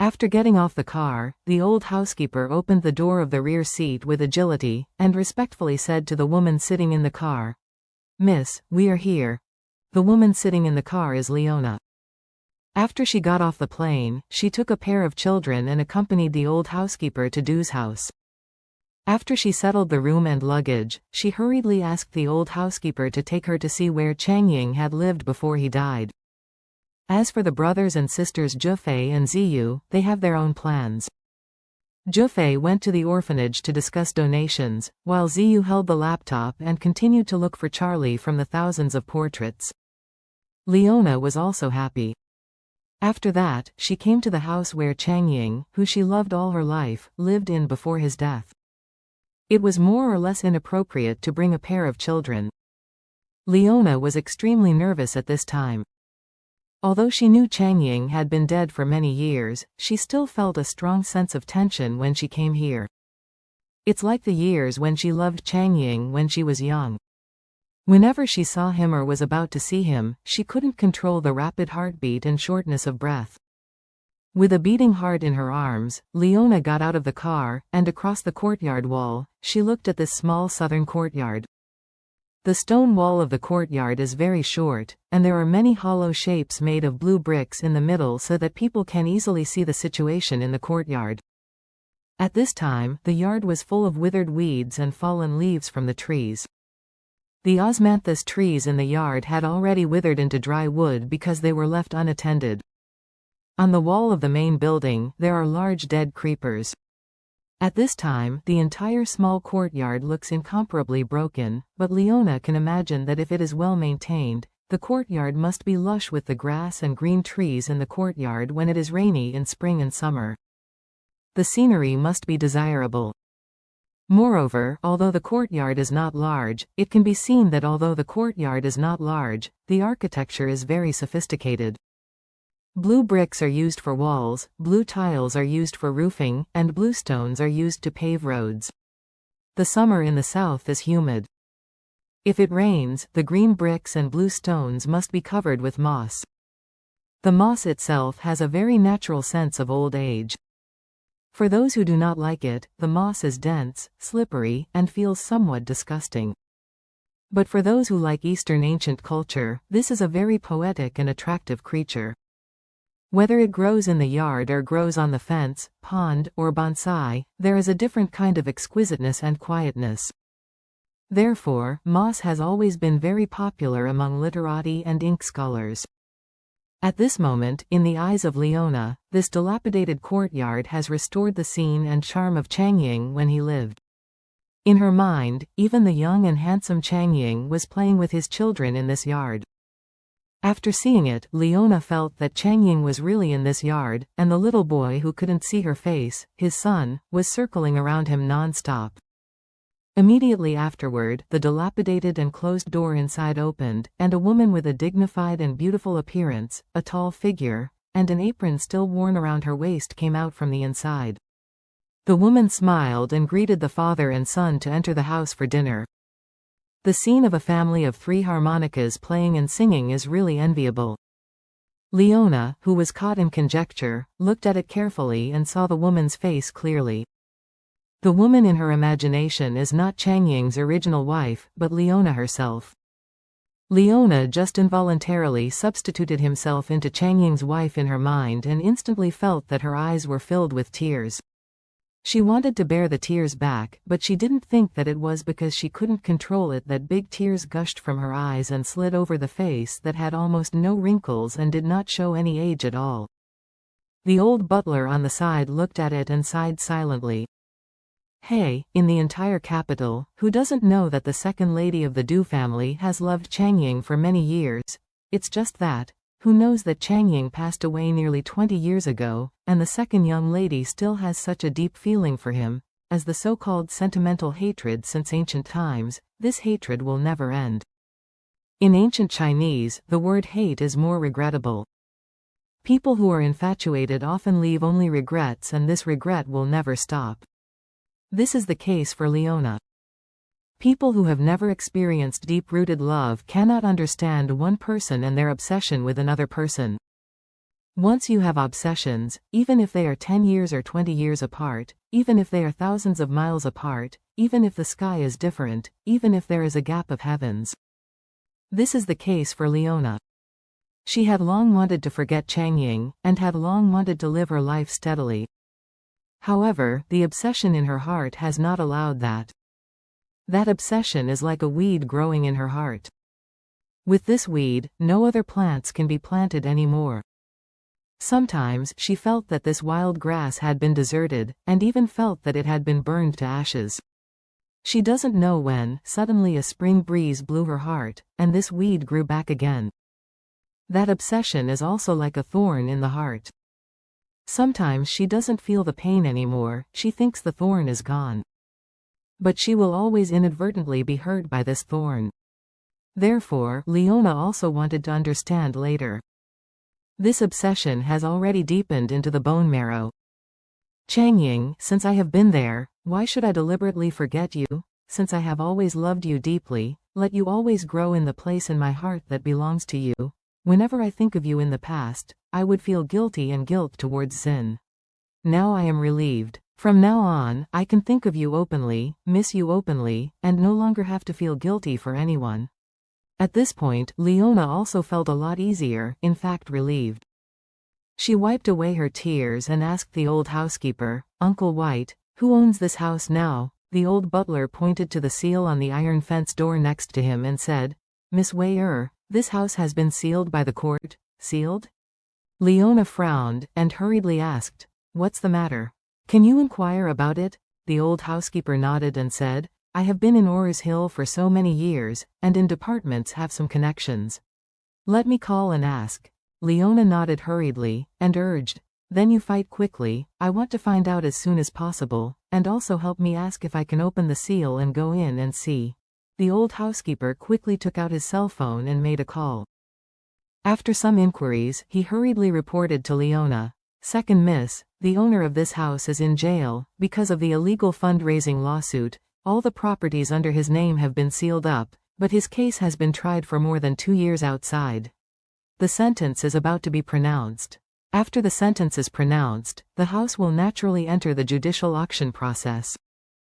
After getting off the car, the old housekeeper opened the door of the rear seat with agility, and respectfully said to the woman sitting in the car, "Miss, we are here." The woman sitting in the car is Leona. After she got off the plane, she took a pair of children and accompanied the old housekeeper to Du's house. After she settled the room and luggage, she hurriedly asked the old housekeeper to take her to see where Chang Ying had lived before he died. As for the brothers and sisters Zhufei and Ziyu, they have their own plans. Zhufei went to the orphanage to discuss donations, while Ziyu held the laptop and continued to look for Charlie from the thousands of portraits. Leona was also happy. After that, she came to the house where Chang Ying, who she loved all her life, lived in before his death. It was more or less inappropriate to bring a pair of children. Leona was extremely nervous at this time. Although she knew Chang Ying had been dead for many years, she still felt a strong sense of tension when she came here. It's like the years when she loved Chang Ying when she was young. Whenever she saw him or was about to see him, she couldn't control the rapid heartbeat and shortness of breath. With a beating heart in her arms, Leona got out of the car, and across the courtyard wall, she looked at this small southern courtyard. The stone wall of the courtyard is very short, and there are many hollow shapes made of blue bricks in the middle so that people can easily see the situation in the courtyard. At this time, the yard was full of withered weeds and fallen leaves from the trees. The osmanthus trees in the yard had already withered into dry wood because they were left unattended. On the wall of the main building, there are large dead creepers. At this time, the entire small courtyard looks incomparably broken, but Leona can imagine that if it is well maintained, the courtyard must be lush with the grass and green trees in the courtyard when it is rainy in spring and summer. The scenery must be desirable. Moreover, although the courtyard is not large, it can be seen that although the courtyard is not large, the architecture is very sophisticated. Blue bricks are used for walls, blue tiles are used for roofing, and blue stones are used to pave roads. The summer in the south is humid. If it rains, the green bricks and blue stones must be covered with moss. The moss itself has a very natural sense of old age. For those who do not like it, the moss is dense, slippery, and feels somewhat disgusting. But for those who like Eastern ancient culture, this is a very poetic and attractive creature. Whether it grows in the yard or grows on the fence, pond, or bonsai, there is a different kind of exquisiteness and quietness. Therefore, moss has always been very popular among literati and ink scholars. At this moment, in the eyes of Leona, this dilapidated courtyard has restored the scene and charm of Chang Ying when he lived. In her mind, even the young and handsome Chang Ying was playing with his children in this yard. After seeing it, Leona felt that Chang Ying was really in this yard, and the little boy who couldn't see her face, his son, was circling around him non-stop. Immediately afterward, the dilapidated and closed door inside opened, and a woman with a dignified and beautiful appearance, a tall figure, and an apron still worn around her waist came out from the inside. The woman smiled and greeted the father and son to enter the house for dinner. The scene of a family of 3 harmonicas playing and singing is really enviable. Leona, who was caught in conjecture, looked at it carefully and saw the woman's face clearly. The woman in her imagination is not Chang Ying's original wife, but Leona herself. Leona just involuntarily substituted himself into Chang Ying's wife in her mind and instantly felt that her eyes were filled with tears. She wanted to bear the tears back, but she didn't think that it was because she couldn't control it that big tears gushed from her eyes and slid over the face that had almost no wrinkles and did not show any age at all. The old butler on the side looked at it and sighed silently. Hey, in the entire capital, who doesn't know that the second lady of the Du family has loved Chang Ying for many years? It's just that, who knows that Chang Ying passed away nearly 20 years ago, and the second young lady still has such a deep feeling for him, as the so-called sentimental hatred since ancient times, this hatred will never end. In ancient Chinese, the word hate is more regrettable. People who are infatuated often leave only regrets, and this regret will never stop. This is the case for Leona. People who have never experienced deep-rooted love cannot understand one person and their obsession with another person. Once you have obsessions, even if they are 10 years or 20 years apart, even if they are thousands of miles apart, even if the sky is different, even if there is a gap of heavens. This is the case for Leona. She had long wanted to forget Changying, and had long wanted to live her life steadily. However, the obsession in her heart has not allowed that. That obsession is like a weed growing in her heart. With this weed, no other plants can be planted anymore. Sometimes she felt that this wild grass had been deserted, and even felt that it had been burned to ashes. She doesn't know when, suddenly a spring breeze blew her heart, and this weed grew back again. That obsession is also like a thorn in the heart. Sometimes she doesn't feel the pain anymore, she thinks the thorn is gone. But she will always inadvertently be hurt by this thorn. Therefore, Leona also wanted to understand later. This obsession has already deepened into the bone marrow. Changying, since I have been there, why should I deliberately forget you? Since I have always loved you deeply, let you always grow in the place in my heart that belongs to you. Whenever I think of you in the past, I would feel guilty and guilt towards Xin. Now I am relieved. From now on, I can think of you openly, miss you openly, and no longer have to feel guilty for anyone. At this point, Leona also felt a lot easier, in fact relieved. She wiped away her tears and asked the old housekeeper, "Uncle White, who owns this house now?" The old butler pointed to the seal on the iron fence door next to him and said, "Miss Wei, this house has been sealed by the court." "Sealed?" Leona frowned, and hurriedly asked, "What's the matter? Can you inquire about it?" The old housekeeper nodded and said, "I have been in Ores Hill for so many years, and in departments have some connections. Let me call and ask." Leona nodded hurriedly, and urged, "Then you fight quickly, I want to find out as soon as possible, and also help me ask if I can open the seal and go in and see." The old housekeeper quickly took out his cell phone and made a call. After some inquiries, he hurriedly reported to Leona, "Second Miss, the owner of this house is in jail, because of the illegal fundraising lawsuit. All the properties under his name have been sealed up, but his case has been tried for more than 2 years outside. The sentence is about to be pronounced. After the sentence is pronounced, the house will naturally enter the judicial auction process.